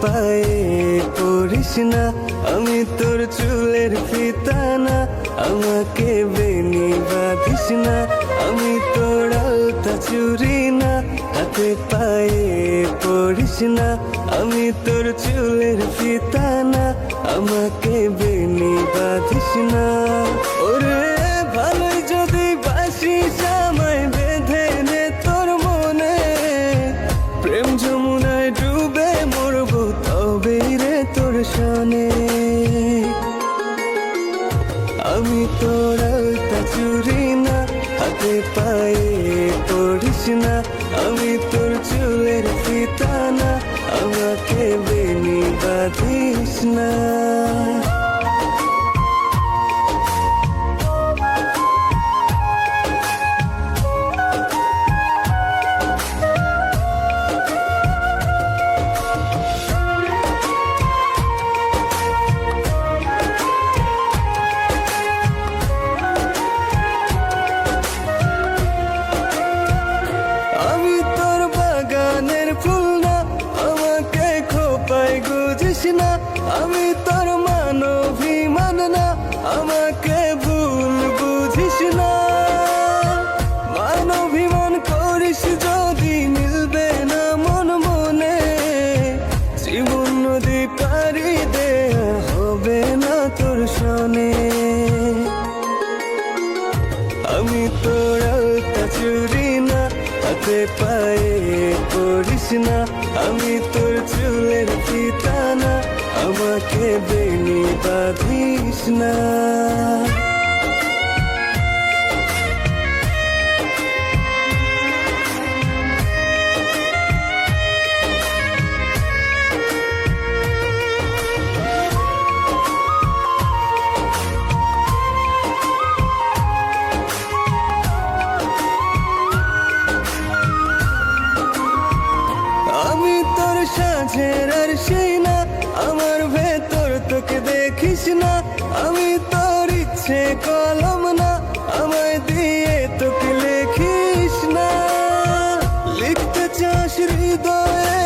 পায়ে পড়িস না, আমি তোর চুলের ফিতা না, আমাকে বেনি বাঁধিস না, আমি তোর আলতা চুরি না, হাতে পায়ে পড়িস না, আমি তোর চুলের ফিতা না, আমাকে বেনি বাঁধিস না। ওরে ভালোই যদি বাসিস আমায় বেঁধে নে তোর মনে, প্রেম যমুনায় ডুবে মরবো তবে রে তোর সনে। আমি তোর আলতা চুরি না, হাতে পায়ে পড়িস না, আমি তোর চুলের ফিতা না, আমাকে বেনি বাঁধিস না। আমি তোর বাগানের ফুল না, আমাকে খোপায় গুজিস না, আমি তোর মানভিমান না, আমাকে ভুল বুঝিস না। মানভিমান করিস যদি মিলবে না মন মনে, জীবন নদী পারি দেয়া হবে না তোর সনে। আমি তোর আলতা চুরি না, হাতে পায়ে পড়িস না, আমি তোর চুলের ফিতা না, আমাকে বেনি বাঁধিস না। আমি তোর সাঁঝের আর সেই না, আমার ভেতর তোকে দেখিস না, আমি তোর ইচ্ছে কলম না, আমায় দিয়ে তোকে লেখিস না। লিখতে চাস হৃদয়ে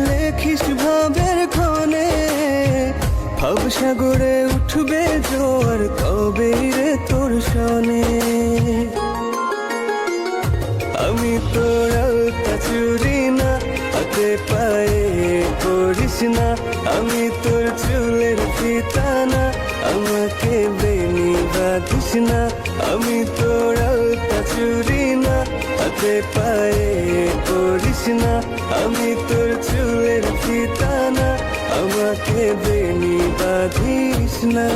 লেখিস ভাবের ক্ষণে, ভবসাগরে উঠবে জোয়ার তবে রে তোর সনে। আমি তোর আলতা চুরি না, হাতে পায়ে পড়িস না, আমি তোর চুলের ফিতা না, আমাকে বেনি বাঁধিস না, আমি তোর আলতা চুরি না, হাতে পায়ে পড়িস না, আমি তোর চুলের ফিতা না, আমাকে বেনি বাঁধিস না।